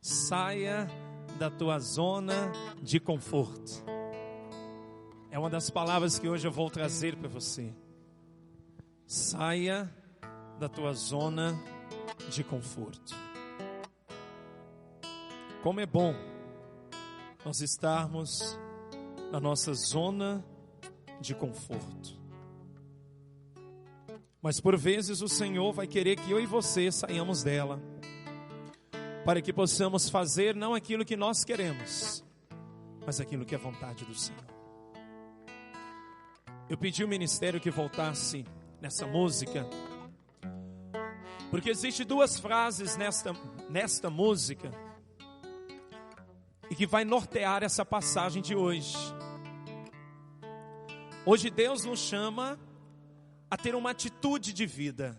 Saia da tua zona de conforto. É uma das palavras que hoje eu vou trazer para você. Saia da tua zona de conforto. Como é bom nós estarmos na nossa zona de conforto. Mas por vezes o Senhor vai querer que eu e você saiamos dela, para que possamos fazer não aquilo que nós queremos, mas aquilo que é vontade do Senhor. Eu pedi ao ministério que voltasse nessa música, porque existe duas frases nesta música, e que vai nortear essa passagem de hoje. Hoje Deus nos chama a ter uma atitude de vida.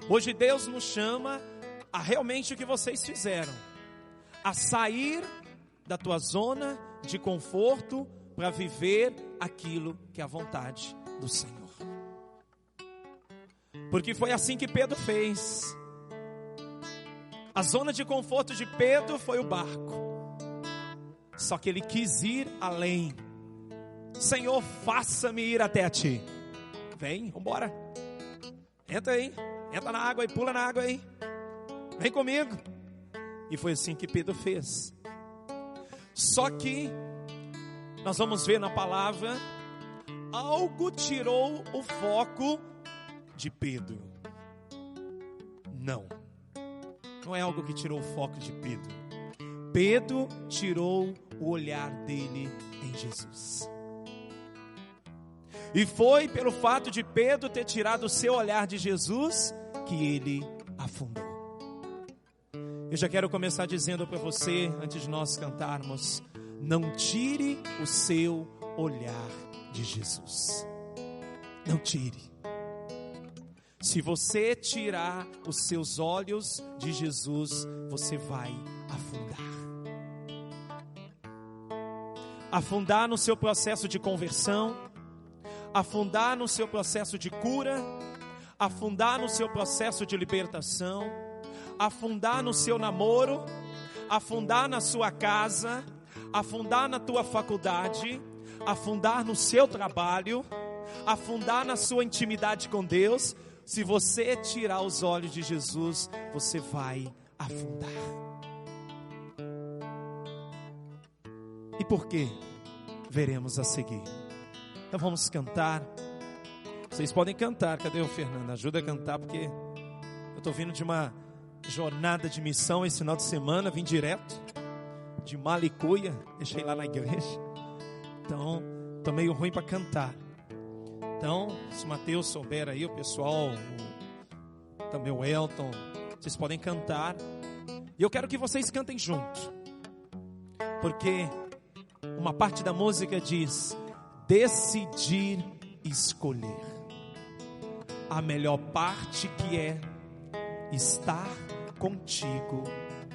Hoje Deus nos chama a realmente o que vocês fizeram, a sair da tua zona de conforto para viver aquilo que é a vontade do Senhor. Porque foi assim que Pedro fez. A zona de conforto de Pedro foi o barco, só que ele quis ir além. Senhor, faça-me ir até a ti. Vem, vambora. Entra aí, entra na água e pula na água aí. Vem comigo. E foi assim que Pedro fez. Só que nós vamos ver na palavra, algo tirou o foco de Pedro. Não é algo que tirou o foco de Pedro. Pedro tirou o olhar dele em Jesus. E foi pelo fato de Pedro ter tirado o seu olhar de Jesus que ele afundou. Eu já quero começar dizendo para você, antes de nós cantarmos, não tire o seu olhar de Jesus. Não tire. Se você tirar os seus olhos de Jesus, você vai afundar. Afundar no seu processo de conversão, afundar no seu processo de cura, afundar no seu processo de libertação, afundar no seu namoro, afundar na sua casa, afundar na tua faculdade, afundar no seu trabalho, afundar na sua intimidade com Deus. Se você tirar os olhos de Jesus, você vai afundar. E por quê? Veremos a seguir. Então vamos cantar. Vocês podem cantar. Cadê o Fernando? Ajuda a cantar, porque eu estou vindo de uma jornada de missão esse final de semana. Vim direto de Malicuia. Deixei lá na igreja. Então estou meio ruim para cantar. Então, se o Mateus souber aí, o pessoal, também o Elton, vocês podem cantar. E eu quero que vocês cantem junto, porque uma parte da música diz: decidir escolher. A melhor parte que é estar contigo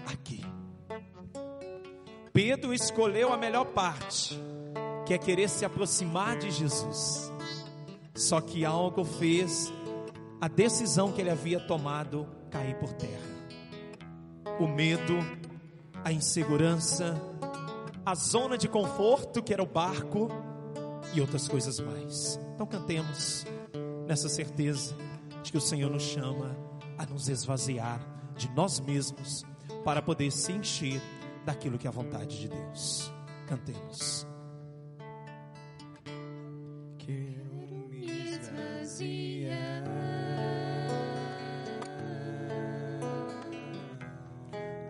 aqui. Pedro escolheu a melhor parte, que é querer se aproximar de Jesus. Só que algo fez a decisão que ele havia tomado cair por terra. O medo, a insegurança, a zona de conforto que era o barco e outras coisas mais. Então cantemos nessa certeza de que o Senhor nos chama a nos esvaziar de nós mesmos para poder se encher daquilo que é a vontade de Deus. Cantemos.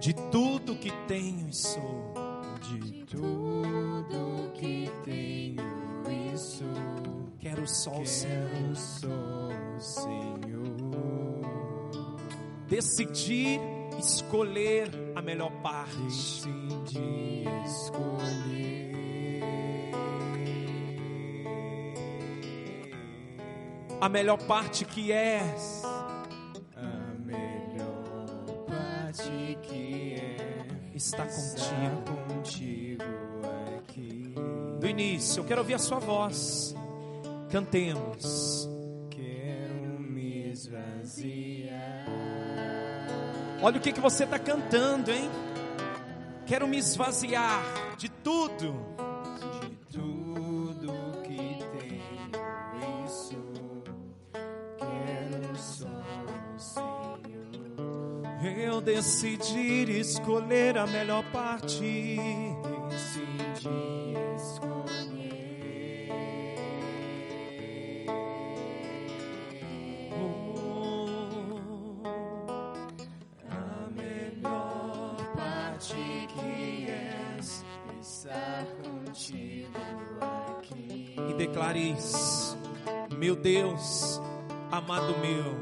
De tudo que tenho e sou, de tudo que tenho e sou, quero só o Senhor. Decidir escolher a melhor parte. Decidi escolher a melhor parte que é está contigo aqui. Do início, eu quero ouvir a sua voz. Cantemos. Quero me esvaziar. Olha o que você está cantando, hein? Quero me esvaziar de tudo. De tudo que tenho, isso quero só o Senhor. Eu decidi escolher a melhor parte. Decidi escolher a melhor parte, que é estar contigo aqui. E declare isso: meu Deus, amado meu,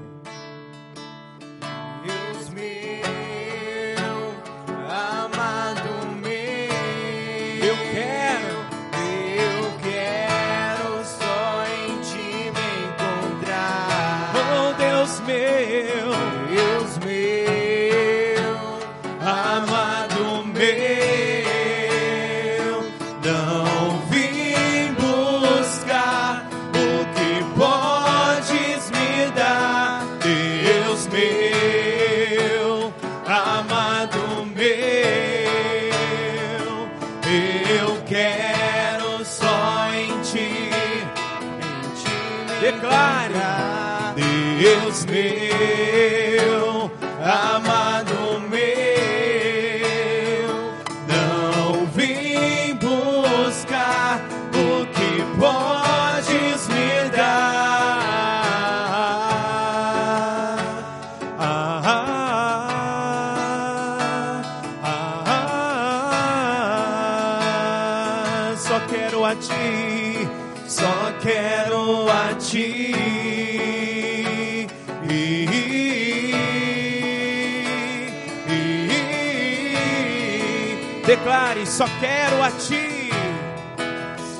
Deus meu, amado meu, eu quero só em ti me encontrar. oh Deus meu, Deus meu, amado meu, não vim buscar o que podes me dar. Deus meu, amado meu, eu quero só em ti. Declare: Deus meu, amado meu, não vim buscar o que podes me dar. Só quero a ti, só quero a ti. Declare: só quero a ti.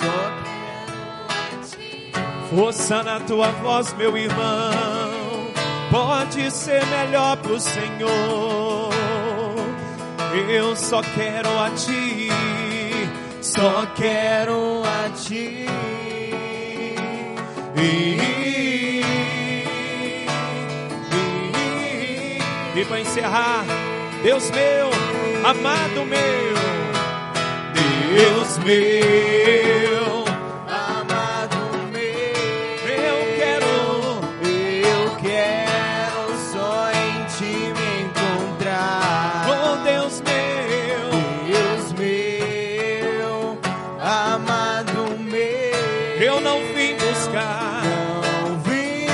Só quero a ti. Força na tua voz, meu irmão, pode ser melhor pro Senhor. Eu só quero a ti, só quero a ti. E para encerrar, Deus meu, amado meu, Deus meu, Amado meu, eu quero só em ti me encontrar. oh Deus meu, Deus meu, amado meu, eu não vim buscar não vim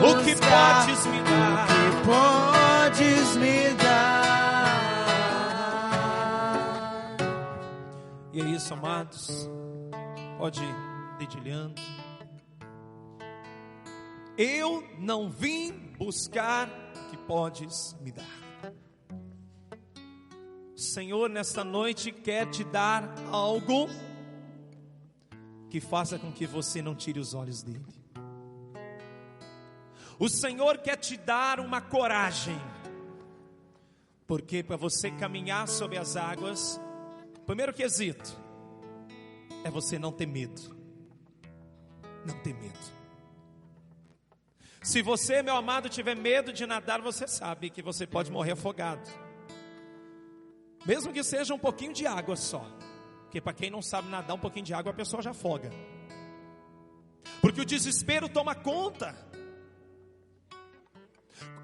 o que buscar podes me dar. o que podes me dar. E é isso, amados. Pode ir dedilhando. Eu não vim buscar o que podes me dar. O Senhor, nesta noite, quer te dar algo que faça com que você não tire os olhos dele. O Senhor quer te dar uma coragem, porque para você caminhar sobre as águas, o primeiro quesito é você não ter medo. Não ter medo. Se você, meu amado, tiver medo de nadar, você sabe que você pode morrer afogado. Mesmo que seja um pouquinho de água só. Porque para quem não sabe nadar, um pouquinho de água a pessoa já afoga. Porque o desespero toma conta.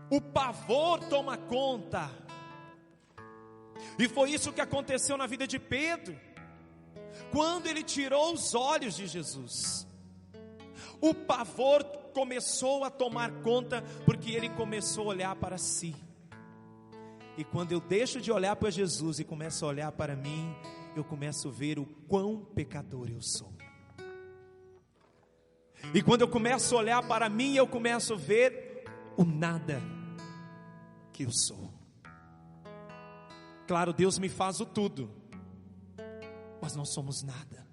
O pavor toma conta. E foi isso que aconteceu na vida de Pedro, quando ele tirou os olhos de Jesus. O pavor começou a tomar conta, porque ele começou a olhar para si. E quando eu deixo de olhar para Jesus e começo a olhar para mim, eu começo a ver o quão pecador eu sou. E quando eu começo a olhar para mim, eu começo a ver o nada que eu sou. Claro, Deus me faz o tudo, mas nós somos nada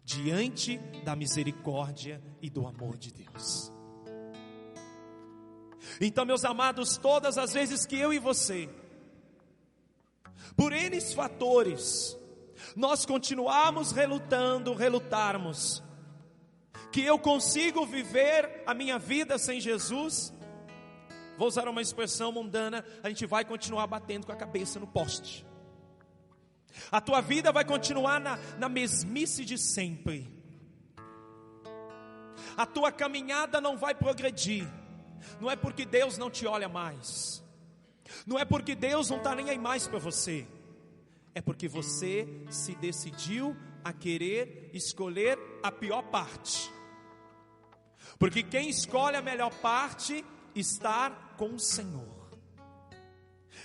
diante da misericórdia e do amor de Deus. Então, meus amados, todas as vezes que eu e você, por N fatores, nós continuarmos relutarmos, que eu consigo viver a minha vida sem Jesus, vou usar uma expressão mundana, a gente vai continuar batendo com a cabeça no poste. A tua vida vai continuar na mesmice de sempre. A tua caminhada não vai progredir. Não é porque Deus não te olha mais. Não é porque Deus não está nem aí mais para você. É porque você se decidiu a querer escolher a pior parte. Porque quem escolhe a melhor parte está com o Senhor.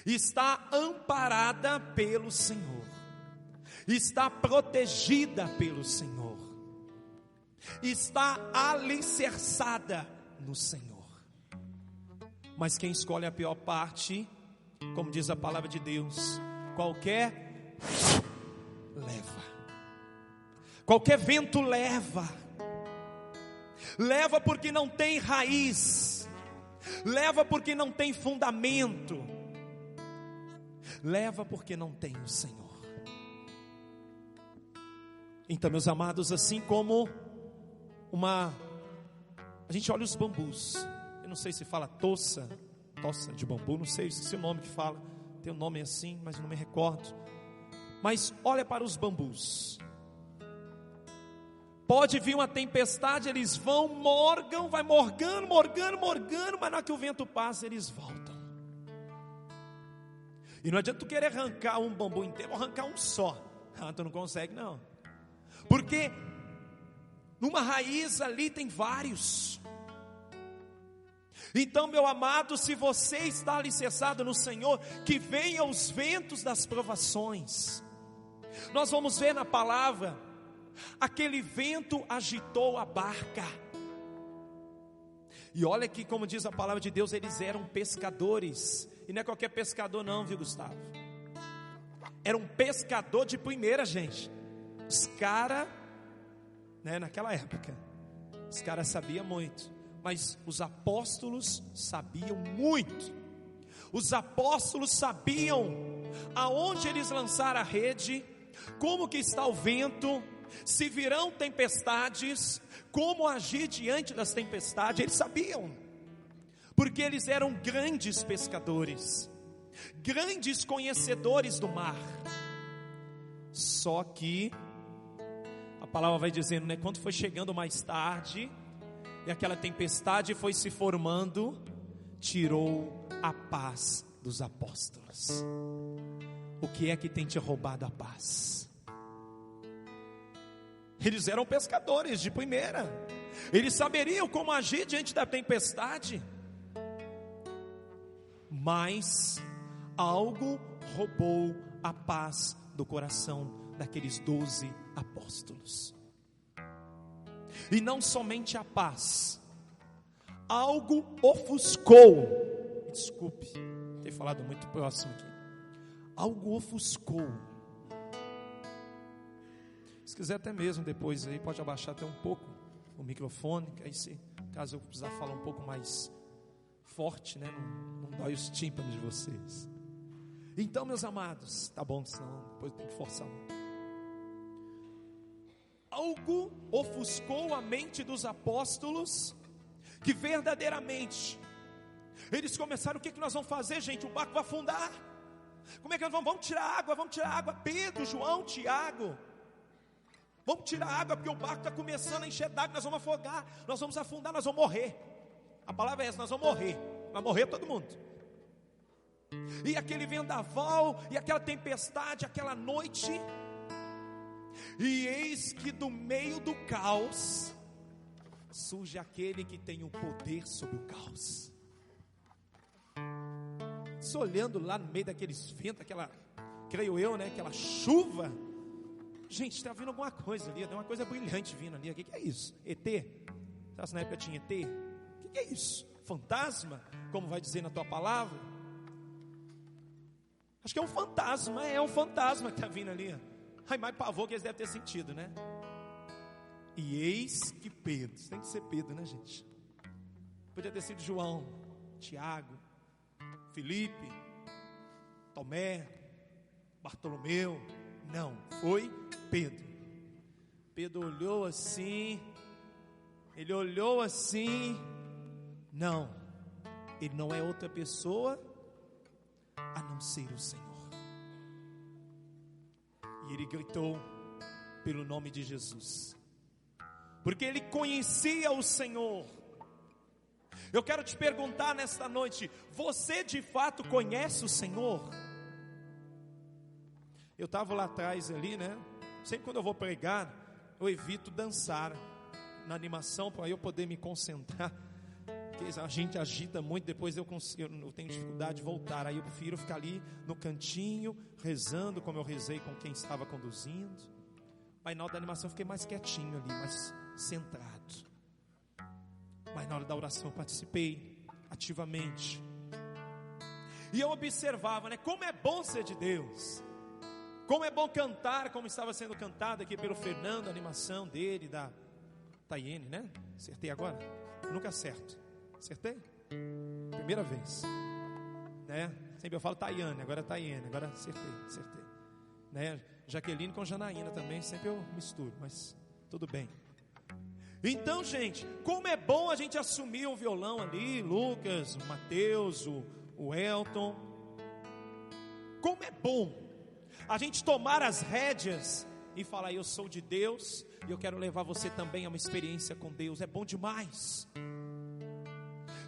Está amparada pelo Senhor. Está protegida pelo Senhor. Está alicerçada no Senhor. Mas quem escolhe a pior parte, como diz a palavra de Deus, qualquer leva. Qualquer vento leva. Leva porque não tem raiz. Leva porque não tem fundamento. Leva porque não tem o Senhor. Então, meus amados, assim como a gente olha os bambus. Eu não sei se fala toça de bambu, não sei, esqueci o nome que fala. Tem um nome assim, mas não me recordo. Mas olha para os bambus. Pode vir uma tempestade, eles vão, vai morgando, mas na hora que o vento passa, eles voltam. E não adianta tu querer arrancar um bambu inteiro, arrancar um só. Tu não consegue não. Porque numa raiz ali tem vários. Então, meu amado, se você está alicerçado no Senhor, que venham os ventos das provações. Nós vamos ver na palavra, aquele vento agitou a barca. E olha que, como diz a palavra de Deus, eles eram pescadores. E não é qualquer pescador não, viu, Gustavo? Era um pescador de primeira, gente. Os caras, naquela época, os caras sabiam muito. Mas os apóstolos sabiam muito. Os apóstolos sabiam aonde eles lançaram a rede, como que está o vento, se virão tempestades, como agir diante das tempestades. Eles sabiam, porque eles eram grandes pescadores, grandes conhecedores do mar. Só que a palavra vai dizendo, quando foi chegando mais tarde, e aquela tempestade foi se formando, tirou a paz dos apóstolos. O que é que tem te roubado a paz? Eles eram pescadores de primeira. Eles saberiam como agir diante da tempestade. Mas algo roubou a paz do coração daqueles 12 apóstolos. E não somente a paz, algo ofuscou. Desculpe, ter falado muito próximo aqui. Algo ofuscou. Se quiser até mesmo depois aí, pode abaixar até um pouco o microfone, que aí caso eu precisar falar um pouco mais forte, não dói os tímpanos de vocês. Então, meus amados, tá bom, senão depois tem que forçar muito. Algo ofuscou a mente dos apóstolos, que verdadeiramente eles começaram, o que nós vamos fazer, gente? O barco vai afundar. Como é que nós vamos tirar água? Pedro, João, Tiago, vamos tirar água, porque o barco está começando a encher d'água, nós vamos afogar, nós vamos afundar, nós vamos morrer. A palavra é essa, nós vamos morrer, vai morrer todo mundo. E aquele vendaval, e aquela tempestade, aquela noite. E eis que do meio do caos surge aquele que tem o poder sobre o caos. Só olhando lá no meio daqueles ventos, creio eu, aquela chuva. Gente, está vindo alguma coisa ali, tem uma coisa brilhante vindo ali. O que é isso? ET? Sabe se na época tinha ET? O que é isso? Fantasma? Como vai dizer na tua palavra? Acho que é um fantasma, é um fantasma que está vindo ali. Ai, mais pavor que eles devem ter sentido, E eis que Pedro, tem que ser Pedro, gente? Podia ter sido João, Tiago, Felipe, Tomé, Bartolomeu. Não, foi Pedro. Pedro olhou assim, ele olhou assim. Não, Ele não é outra pessoa a não ser o Senhor. E ele gritou pelo nome de Jesus, porque ele conhecia o Senhor. Eu quero te perguntar nesta noite: você de fato conhece o Senhor? Eu estava lá atrás ali, né? Sempre quando eu vou pregar, eu evito dançar na animação, para eu poder me concentrar, porque a gente agita muito, depois eu tenho dificuldade de voltar. Aí eu prefiro ficar ali no cantinho, rezando como eu rezei com quem estava conduzindo. Mas na hora da animação eu fiquei mais quietinho ali, mais centrado. Mas na hora da oração eu participei ativamente. E eu observava, né, como é bom ser de Deus. Como é bom cantar, como estava sendo cantado aqui pelo Fernando, a animação dele, da Tayene, né? Acertei agora? Nunca acerto. Acertei? Primeira vez, né? Sempre eu falo Tayane, agora é Tayene, agora acertei, né? Jaqueline com Janaína também, sempre eu misturo, mas tudo bem. Então, gente, como é bom a gente assumir um violão ali, Lucas, o Mateus, o Elton. Como é bom a gente tomar as rédeas e falar: eu sou de Deus e eu quero levar você também a uma experiência com Deus. É bom demais.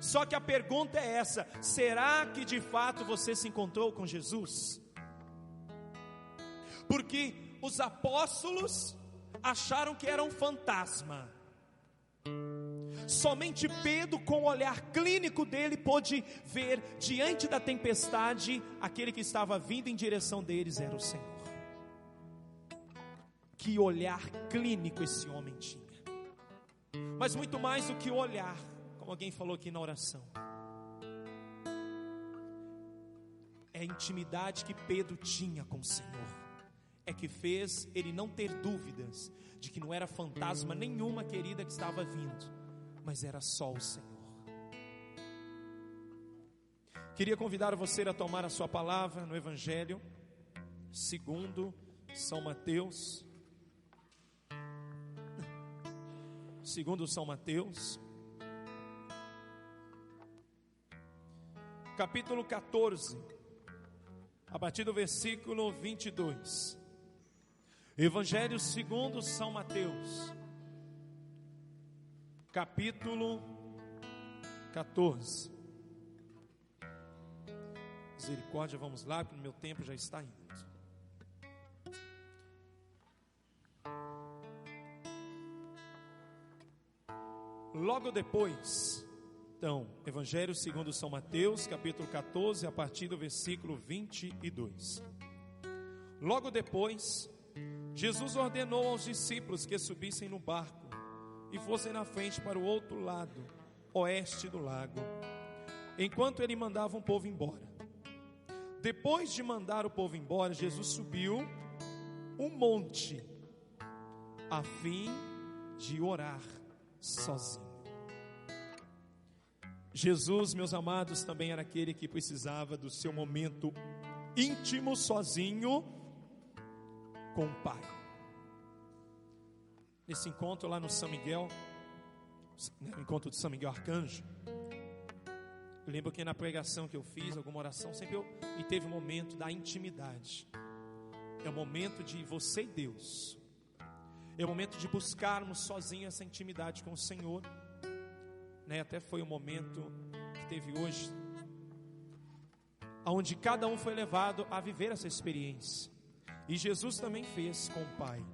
Só que a pergunta é essa: será que de fato você se encontrou com Jesus? Porque os apóstolos acharam que era um fantasma. Somente Pedro, com o olhar clínico dele, pôde ver diante da tempestade, aquele que estava vindo em direção deles era o Senhor. Que olhar clínico esse homem tinha. Mas muito mais do que o olhar, como alguém falou aqui na oração, é a intimidade que Pedro tinha com o Senhor, é que fez ele não ter dúvidas de que não era fantasma nenhuma querida que estava vindo, mas era só o Senhor. Queria convidar você a tomar a sua palavra no Evangelho segundo São Mateus. Segundo São Mateus, capítulo 14, a partir do versículo 22. Evangelho segundo São Mateus, capítulo 14. Misericórdia, vamos lá, porque o meu tempo já está indo. Logo depois, então, Evangelho segundo São Mateus, capítulo 14, a partir do versículo 22. Logo depois, Jesus ordenou aos discípulos que subissem no barco e fossem na frente para o outro lado, oeste do lago, enquanto ele mandava o povo embora. Depois de mandar o povo embora, Jesus subiu um monte, a fim de orar sozinho. Jesus, meus amados, também era aquele que precisava do seu momento íntimo, sozinho, com o Pai. Nesse encontro lá no São Miguel, no encontro de São Miguel Arcanjo, eu lembro que na pregação que eu fiz, alguma oração, e teve um momento da intimidade. É o momento de você e Deus. É o momento de buscarmos sozinho essa intimidade com o Senhor. Até foi o momento que teve hoje, onde cada um foi levado a viver essa experiência. E Jesus também fez com o Pai.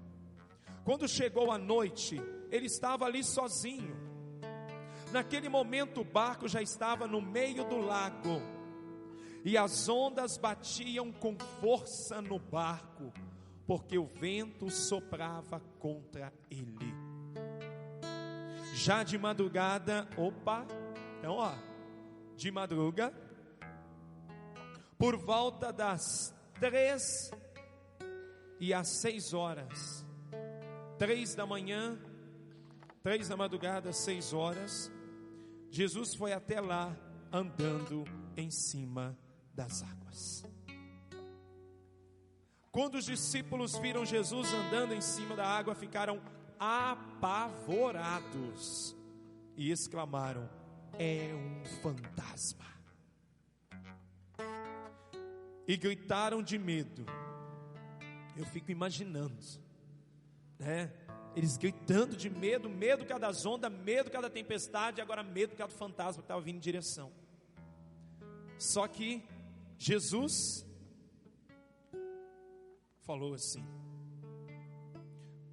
Quando chegou a noite, ele estava ali sozinho. Naquele momento o barco já estava no meio do lago, e as ondas batiam com força no barco, porque o vento soprava contra ele. Já de madrugada, de madruga, por volta das 3 e às 6 horas, 3 da manhã, 3 da madrugada, 6 horas, Jesus foi até lá andando em cima das águas. Quando os discípulos viram Jesus andando em cima da água, ficaram apavorados e exclamaram: é um fantasma. E gritaram de medo. Eu fico imaginando, né? Eles gritando de medo, medo por causa das ondas, medo por causa da tempestade, e agora medo por causa do fantasma que estava vindo em direção. Só que Jesus falou assim: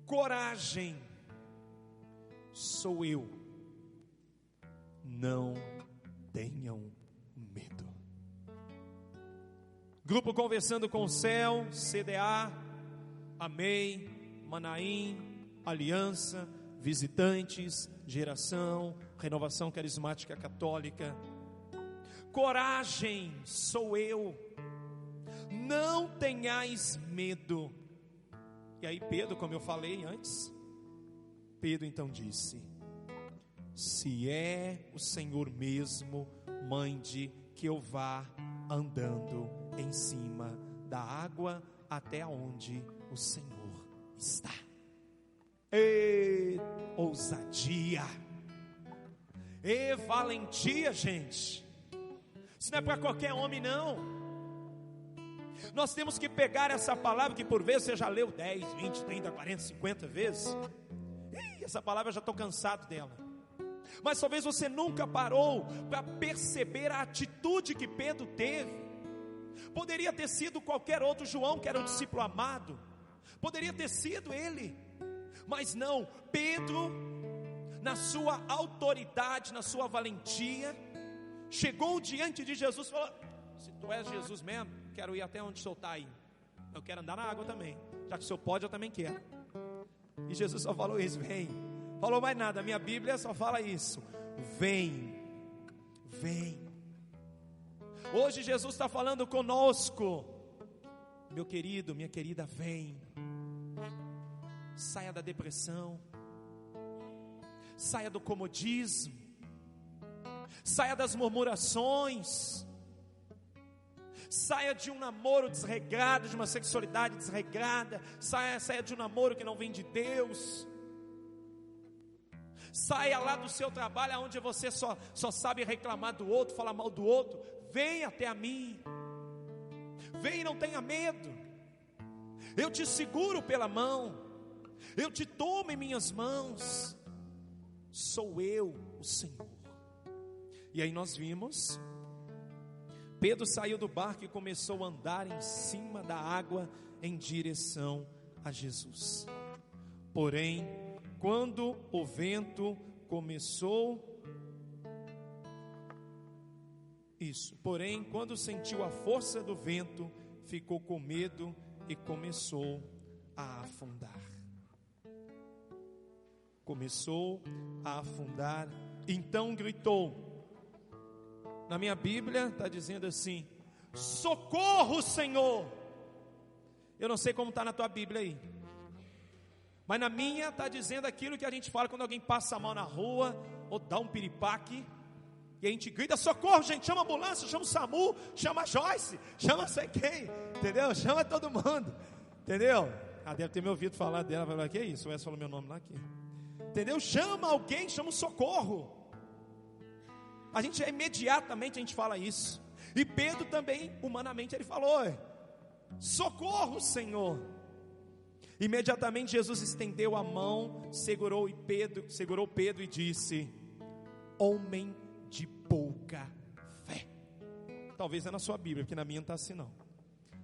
coragem, sou eu, não tenham medo. Grupo Conversando com o Céu, CDA, Amém, Manaim, Aliança, Visitantes, Geração, Renovação Carismática Católica. Coragem, sou eu, não tenhais medo. E aí Pedro, como eu falei antes, Pedro então disse: se é o Senhor mesmo, mande que eu vá andando em cima da água até onde o Senhor está. E ousadia, e valentia, gente. Isso não é para qualquer homem, não. Nós temos que pegar essa palavra que por vezes você já leu 10, 20, 30, 40, 50 vezes. Essa palavra eu já estou cansado dela. Mas talvez você nunca parou para perceber a atitude que Pedro teve. Poderia ter sido qualquer outro, João, que era um discípulo amado. Poderia ter sido ele. Mas não, Pedro, na sua autoridade, na sua valentia, chegou diante de Jesus e falou: se tu és Jesus mesmo, quero ir até onde o senhor está aí. Eu quero andar na água também. Já que o senhor pode, eu também quero. E Jesus só falou isso: vem. Falou mais nada, a minha Bíblia só fala isso: vem, vem. Hoje Jesus está falando conosco: meu querido, minha querida, vem. Saia da depressão, saia do comodismo, saia das murmurações, saia de um namoro desregrado, de uma sexualidade desregrada, saia de um namoro que não vem de Deus. Saia lá do seu trabalho, onde você só sabe reclamar do outro, falar mal do outro. Venha até a mim, vem e não tenha medo. Eu te seguro pela mão, eu te tomo em minhas mãos. Sou eu, o Senhor. E aí nós vimos, Pedro saiu do barco e começou a andar em cima da água em direção a Jesus. Porém, quando o vento começou, quando sentiu a força do vento, ficou com medo e começou a afundar. Então gritou. Na minha Bíblia está dizendo assim: socorro, Senhor. Eu não sei como está na tua Bíblia aí, mas na minha está dizendo aquilo que a gente fala quando alguém passa a mão na rua, ou dá um piripaque, e a gente grita: socorro, gente, chama a ambulância, chama o SAMU, chama a Joyce, chama não sei quem, entendeu? Chama todo mundo, entendeu? Deve ter me ouvido falar dela, vai falar: que é isso? O Wes falou meu nome lá aqui, entendeu? Chama alguém, chama o socorro. A gente imediatamente a gente fala isso. E Pedro também, humanamente, ele falou: socorro, Senhor. Imediatamente Jesus estendeu a mão, segurou Pedro e disse: homem de pouca fé. Talvez é na sua Bíblia, porque na minha não está assim não.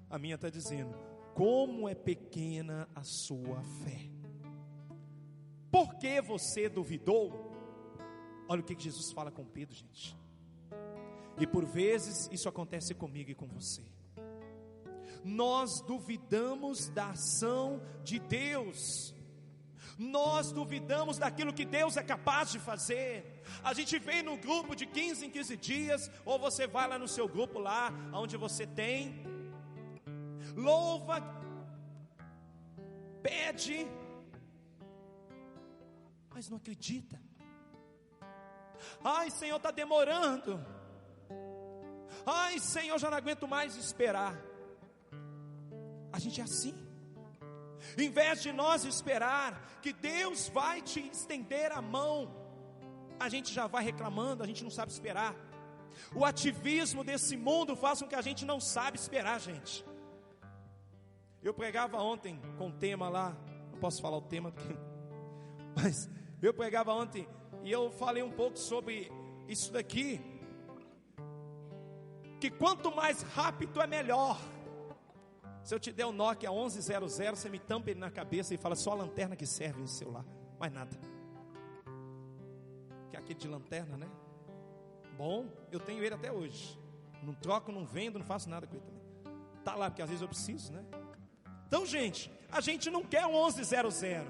A minha está dizendo: como é pequena a sua fé. Por que você duvidou? Olha o que Jesus fala com Pedro, gente. E por vezes isso acontece comigo e com você. Nós duvidamos da ação de Deus. Nós duvidamos daquilo que Deus é capaz de fazer. A gente vem no grupo de 15 em 15 dias, ou você vai lá no seu grupo lá, onde você tem, louva, pede, mas não acredita. Ai, Senhor, está demorando. Ai, Senhor, já não aguento mais esperar. A gente é assim. Em vez de nós esperar que Deus vai te estender a mão, a gente já vai reclamando, a gente não sabe esperar. O ativismo desse mundo faz com que a gente não sabe esperar, gente. Eu pregava ontem com o tema lá, não posso falar o tema, mas eu pregava ontem e eu falei um pouco sobre isso daqui, que quanto mais rápido é melhor. Se eu te der o Nokia 1100, você me tampa ele na cabeça e fala, só a lanterna que serve esse celular, mais nada. Que é aquele de lanterna, né? Bom, eu tenho ele até hoje. Não troco, não vendo, não faço nada com ele também. Tá lá, porque às vezes eu preciso, né? Então, gente, a gente não quer um 1100.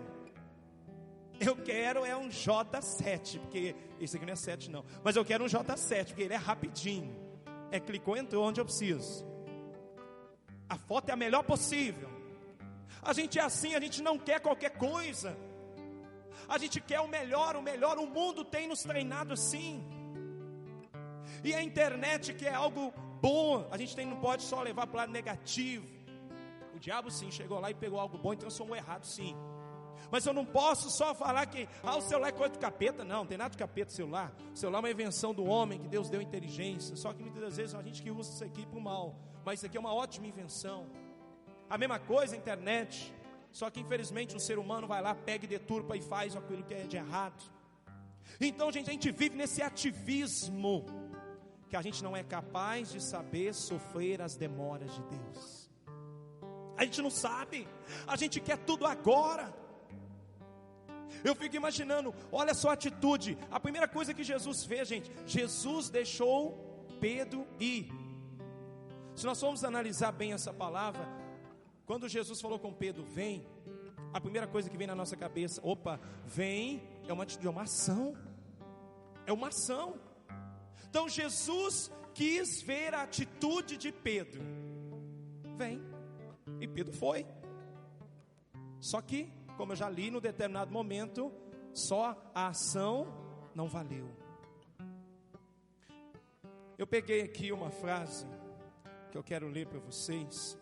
Eu quero um J7, porque esse aqui não é 7 não. Mas eu quero um J7, porque ele é rapidinho. Clicou, entrou onde eu preciso. A foto é a melhor possível. A gente é assim, a gente não quer qualquer coisa. A gente quer o melhor. O mundo tem nos treinado assim. E a internet, que é algo bom, a gente não pode só levar para o lado negativo. O diabo sim, chegou lá e pegou algo bom e transformou errado sim. Mas eu não posso só falar que o celular é coisa do capeta. Não tem nada de capeta o celular. O celular é uma invenção do homem, que Deus deu inteligência. Só que muitas das vezes a gente que usa isso aqui para o mal. Mas isso aqui é uma ótima invenção. A mesma coisa a internet. Só que infelizmente o ser humano vai lá, pega e deturpa e faz aquilo que é de errado. Então, gente, a gente vive nesse ativismo, que a gente não é capaz de saber sofrer as demoras de Deus. A gente não sabe. A gente quer tudo agora. Eu fico imaginando, olha só a atitude. A primeira coisa que Jesus fez, gente, Jesus deixou Pedro ir. Se nós formos analisar bem essa palavra, quando Jesus falou com Pedro, vem, a primeira coisa que vem na nossa cabeça, vem, é uma atitude, é uma ação. É uma ação. Então Jesus quis ver a atitude de Pedro. Vem. E Pedro foi. Só que, como eu já li, no determinado momento, só a ação não valeu. Eu peguei aqui uma frase que eu quero ler para vocês.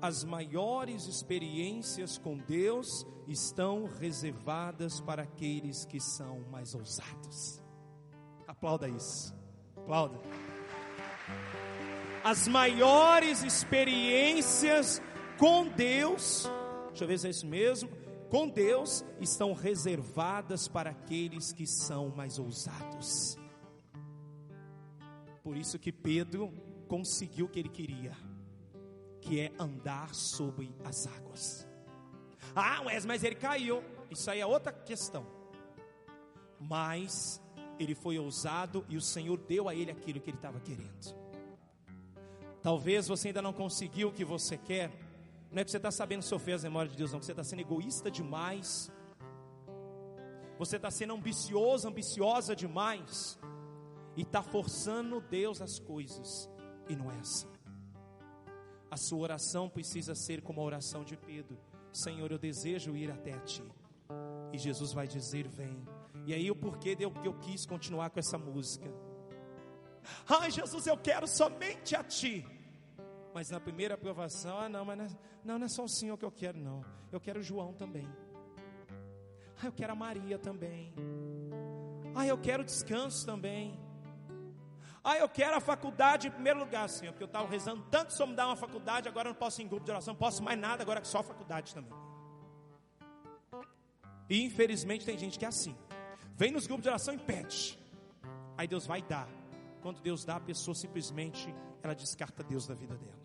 As maiores experiências com Deus estão reservadas para aqueles que são mais ousados. Aplauda isso. Aplauda. As maiores experiências com Deus, deixa eu ver se é isso mesmo, com Deus estão reservadas para aqueles que são mais ousados. Por isso que Pedro conseguiu o que ele queria, que é andar sobre as águas. Mas ele caiu. Isso aí é outra questão. Mas ele foi ousado e o Senhor deu a ele aquilo que ele estava querendo. Talvez você ainda não conseguiu o que você quer. Não é que você está sabendo sofrer as memórias de Deus, não. Que você está sendo egoísta demais. Você está sendo ambicioso, ambiciosa demais. E está forçando Deus as coisas. E não é assim. A sua oração precisa ser como a oração de Pedro. Senhor, eu desejo ir até a Ti. E Jesus vai dizer, vem. E aí o porquê que eu quis continuar com essa música. Jesus, eu quero somente a Ti. Mas na primeira aprovação, não é só o Senhor que eu quero, não. Eu quero o João também. Eu quero a Maria também. Eu quero descanso também. Eu quero a faculdade em primeiro lugar, Senhor, porque eu estava rezando tanto sobre me dar uma faculdade, agora eu não posso ir em grupo de oração, não posso mais nada, agora é só faculdade também. E infelizmente tem gente que é assim, vem nos grupos de oração e pede, aí Deus vai dar. Quando Deus dá, a pessoa simplesmente, ela descarta Deus da vida dela.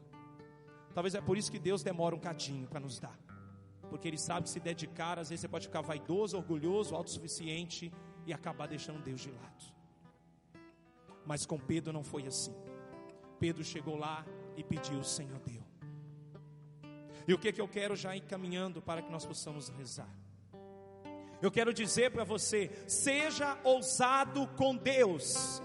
Talvez é por isso que Deus demora um cadinho para nos dar, porque Ele sabe que se dedicar, às vezes você pode ficar vaidoso, orgulhoso, autossuficiente e acabar deixando Deus de lado. Mas com Pedro não foi assim. Pedro chegou lá e pediu, o Senhor deu. E o que eu quero já ir caminhando para que nós possamos rezar? Eu quero dizer para você, seja ousado com Deus.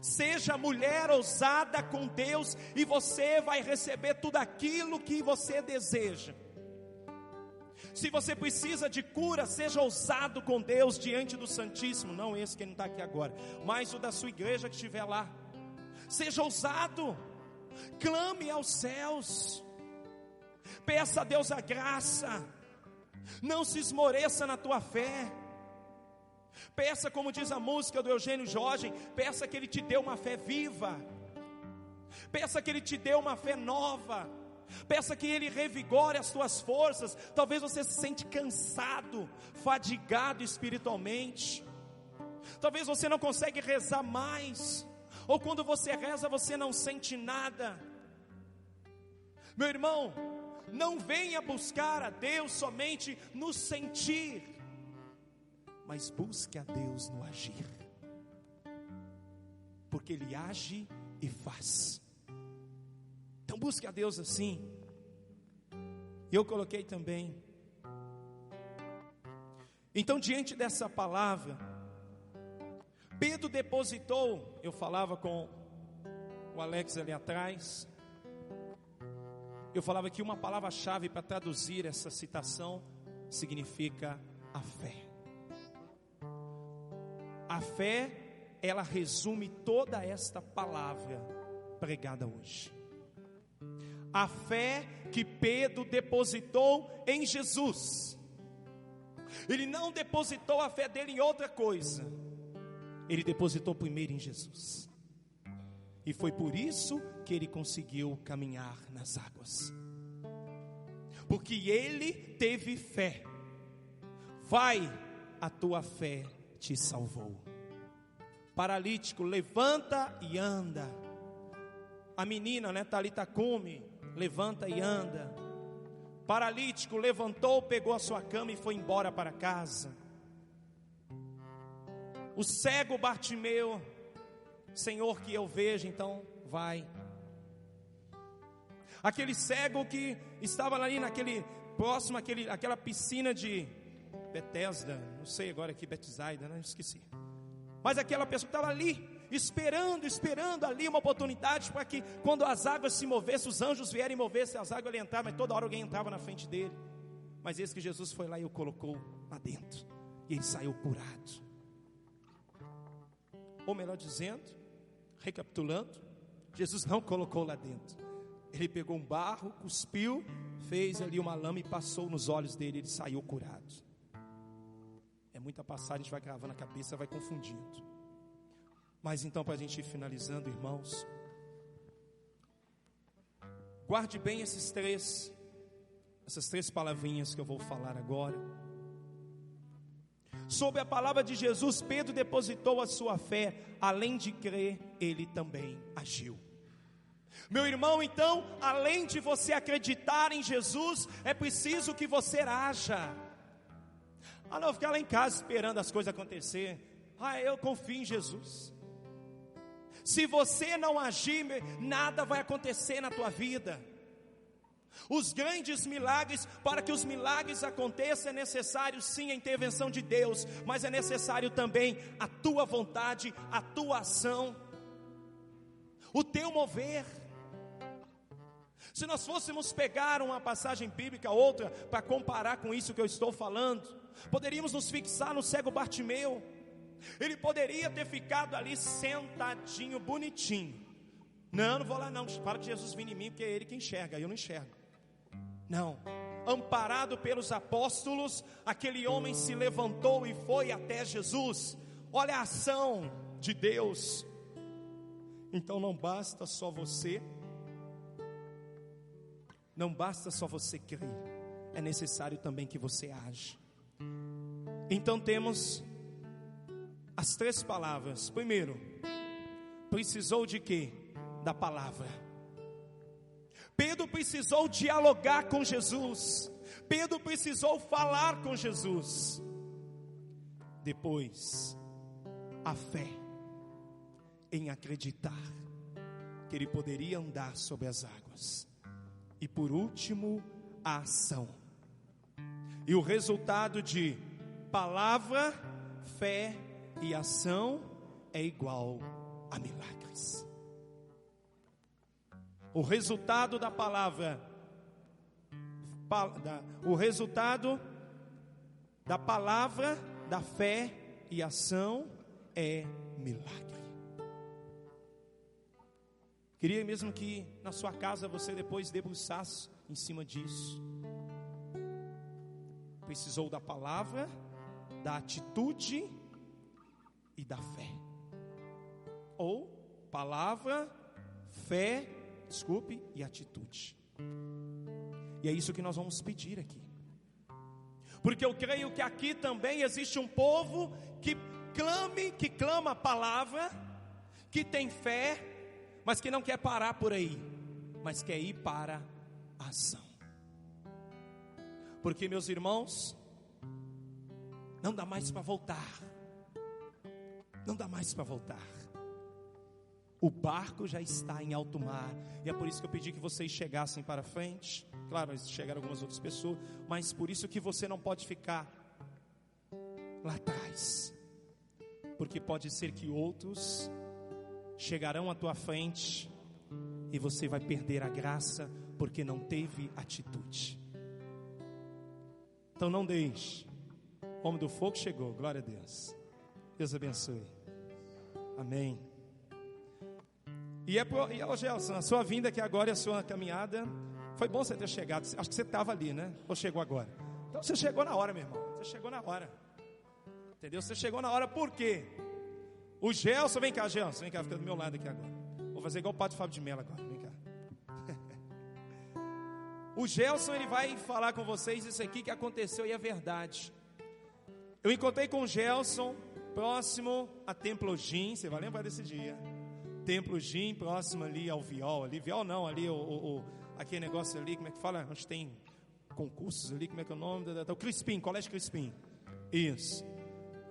Seja mulher ousada com Deus e você vai receber tudo aquilo que você deseja. Se você precisa de cura, seja ousado com Deus diante do Santíssimo. Não esse que não está aqui agora, mas o da sua igreja que estiver lá. Seja ousado, clame aos céus, peça a Deus a graça. Não se esmoreça na tua fé. Peça, como diz a música do Eugênio Jorge, peça que Ele te dê uma fé viva. Peça que Ele te dê uma fé nova. Peça que Ele revigore as tuas forças. Talvez você se sente cansado, fadigado espiritualmente. Talvez você não consegue rezar mais. Ou quando você reza, você não sente nada. Meu irmão, não venha buscar a Deus somente no sentir, mas busque a Deus no agir. Porque Ele age e faz. Então busque a Deus assim. E eu coloquei também. Então, diante dessa palavra, Pedro depositou. Eu falava com o Alex ali atrás. Eu falava que uma palavra-chave para traduzir essa citação significa a fé. A fé, ela resume toda esta palavra pregada hoje. A fé que Pedro depositou em Jesus. Ele não depositou a fé dele em outra coisa. Ele depositou primeiro em Jesus. E foi por isso que ele conseguiu caminhar nas águas. Porque ele teve fé. Vai, a tua fé te salvou. Paralítico, levanta e anda. A menina, né, Talita Cumi, levanta e anda. Paralítico, levantou, pegou a sua cama e foi embora para casa. O cego Bartimeu, Senhor, que eu vejo, então vai. Aquele cego que estava ali naquele próximo, aquela piscina de Betesda, não sei agora aqui, Betsaida, né? Esqueci. Mas aquela pessoa que estava ali, esperando ali uma oportunidade para que quando as águas se movessem, os anjos vierem mover, se as águas ele entrava, mas toda hora alguém entrava na frente dele. Mas esse que Jesus foi lá e o colocou lá dentro, e ele saiu curado. Ou melhor dizendo, recapitulando, Jesus não colocou lá dentro. Ele pegou um barro, cuspiu, fez ali uma lama e passou nos olhos dele, ele saiu curado. É muita passagem, a gente vai gravando a cabeça, vai confundindo. Mas então, para a gente ir finalizando, irmãos, guarde bem essas três palavrinhas que eu vou falar agora. Sobre a palavra de Jesus, Pedro depositou a sua fé. Além de crer, ele também agiu. Meu irmão, então, além de você acreditar em Jesus, é preciso que você haja. Não ficar lá em casa esperando as coisas acontecer. Eu confio em Jesus. Se você não agir, nada vai acontecer na tua vida. Os grandes milagres, para que os milagres aconteçam, é necessário sim a intervenção de Deus, mas é necessário também a tua vontade, a tua ação, o teu mover. Se nós fôssemos pegar uma passagem bíblica, outra, para comparar com isso que eu estou falando, poderíamos nos fixar no cego Bartimeu. Ele poderia ter ficado ali sentadinho, bonitinho. Não vou lá não, para que Jesus venha em mim, porque é Ele que enxerga, eu não enxergo. Não, amparado pelos apóstolos, aquele homem se levantou e foi até Jesus. Olha a ação de Deus. Então não basta só você crer, é necessário também que você age. Então temos as três palavras. Primeiro, precisou de quê? Da palavra. Pedro precisou dialogar com Jesus. Pedro precisou falar com Jesus. Depois, a fé em acreditar que ele poderia andar sobre as águas. E por último, a ação. E o resultado de palavra, fé e ação é igual a milagres. O resultado da palavra, o resultado da palavra, da fé e ação é milagre. Queria mesmo que na sua casa você depois debruçasse em cima disso. precisou da palavra, da atitude e da fé. Ou palavra, fé, e atitude. E é isso que nós vamos pedir aqui. Porque eu creio que aqui também existe um povo que clama a palavra, que tem fé, mas que não quer parar por aí, mas quer ir para a ação. Porque, meus irmãos, não dá mais para voltar. Não dá mais para voltar. O barco já está em alto mar. E é por isso que eu pedi que vocês chegassem para frente. Claro, chegaram algumas outras pessoas, mas por isso que você não pode ficar lá atrás. Porque pode ser que outros chegarão à tua frente e você vai perder a graça porque não teve atitude. Então não deixe. O homem do fogo chegou, glória a Deus. Deus abençoe. Amém. E ô Gelson, a sua vinda aqui agora e a sua caminhada, foi bom você ter chegado. Acho que você estava ali, né? Ou chegou agora? Então você chegou na hora, meu irmão. Você chegou na hora. Entendeu? Você chegou na hora, por quê? O Gelson, vem cá, Gelson, vem cá, fica do meu lado aqui agora. Vou fazer igual o Padre Fábio de Mello agora, vem cá. O Gelson, ele vai falar com vocês isso aqui que aconteceu e é verdade. Eu encontrei com o Gelson próximo a Templo Gym, você vai lembrar desse dia. Templo Gym, próximo ali ao Viol, ali aquele negócio ali, como é que fala? Onde tem concursos ali, como é que é o nome? O Crispim, Colégio Crispim. Isso.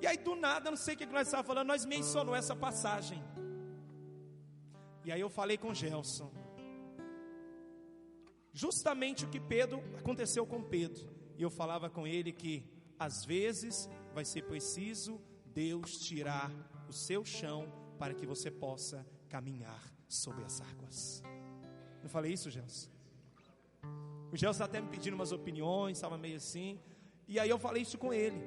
E aí do nada, não sei o que nós estávamos falando, nós mencionou essa passagem. E aí eu falei com o Gelson. Justamente o que aconteceu com Pedro. E eu falava com ele que às vezes vai ser preciso Deus tirar o seu chão para que você possa caminhar sobre as águas. Não falei isso, Gelson? O Gelson até me pedindo umas opiniões, estava meio assim. E aí eu falei isso com ele.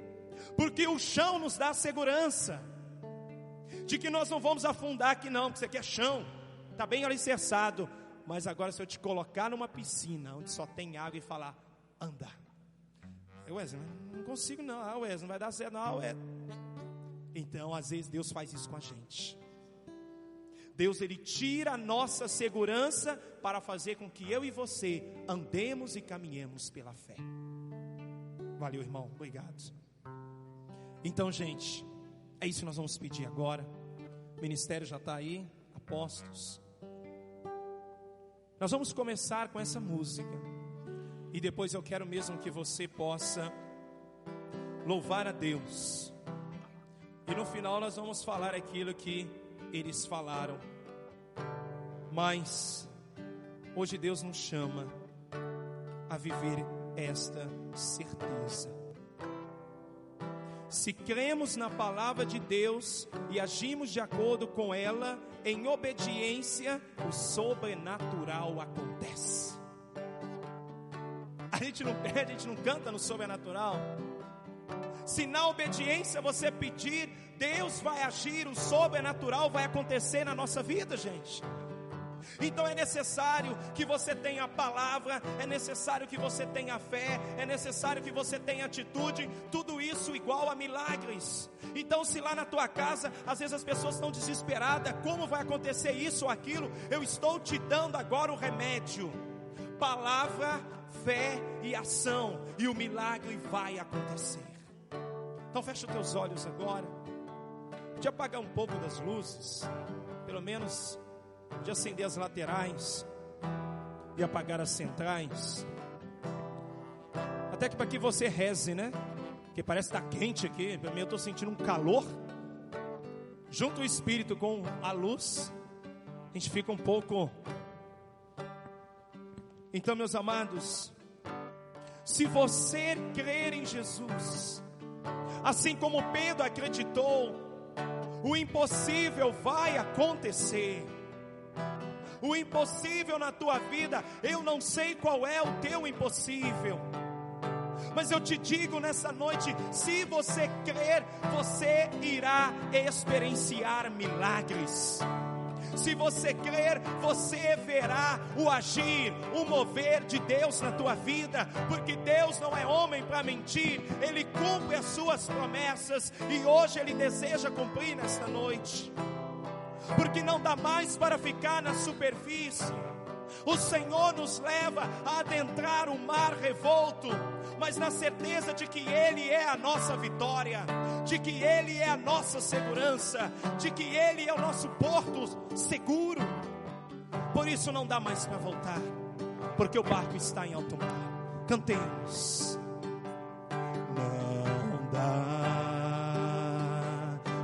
Porque o chão nos dá segurança de que nós não vamos afundar aqui não, porque isso aqui é chão, está bem alicerçado. Mas agora se eu te colocar numa piscina onde só tem água e falar, anda. Wesley, não consigo não, Wesley, não vai dar certo não, Wesley. Então às vezes Deus faz isso com a gente. Deus, Ele tira a nossa segurança para fazer com que eu e você andemos e caminhemos pela fé. Valeu, irmão, obrigado. Então, gente, é isso que nós vamos pedir agora. O ministério já está aí, apóstolos. Nós vamos começar com essa música. E depois eu quero mesmo que você possa louvar a Deus. E no final nós vamos falar aquilo que eles falaram. Mas hoje Deus nos chama a viver esta certeza. Se cremos na palavra de Deus e agimos de acordo com ela, em obediência, o sobrenatural acontece. A gente não pede, a gente não canta no sobrenatural. Se na obediência você pedir, Deus vai agir, o sobrenatural vai acontecer na nossa vida, gente. Então é necessário que você tenha a palavra, é necessário que você tenha fé, é necessário que você tenha atitude, tudo isso igual a milagres. Então se lá na tua casa, às vezes as pessoas estão desesperadas, como vai acontecer isso ou aquilo? Eu estou te dando agora o remédio, palavra, fé e ação, e o milagre vai acontecer. Então fecha os teus olhos agora, podia apagar um pouco das luzes, pelo menos de acender as laterais e apagar as centrais, até que para que você reze, né? Porque parece que está quente aqui. Para mim eu estou sentindo um calor. Junto o Espírito com a luz, a gente fica um pouco. Então, meus amados, se você crer em Jesus, assim como Pedro acreditou, o impossível vai acontecer. O impossível na tua vida, eu não sei qual é o teu impossível, mas eu te digo nessa noite, se você crer, você irá experienciar milagres. Se você crer, você verá o agir, o mover de Deus na tua vida, porque Deus não é homem para mentir, Ele cumpre as suas promessas, e hoje Ele deseja cumprir nesta noite, porque não dá mais para ficar na superfície. O Senhor nos leva a adentrar o mar revolto, mas na certeza de que Ele é a nossa vitória, de que Ele é a nossa segurança, de que Ele é o nosso porto seguro. Por isso não dá mais para voltar, porque o barco está em alto mar. Cantemos. Não dá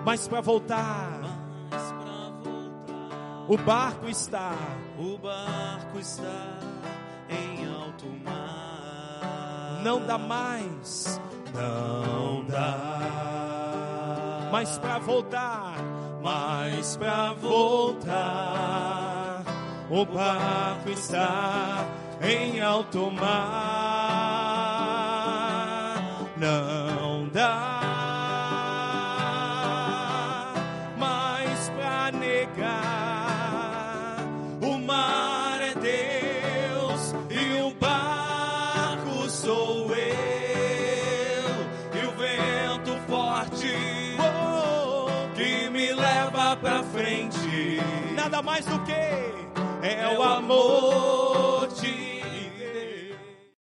mais para voltar. O barco está em alto mar. Não dá mais. Não dá mais para voltar. mais pra voltar. O barco está em alto mar. Não dá mais pra negar. O mar é Deus e o barco sou eu. E o vento forte que me leva pra frente. Nada mais do que é o amor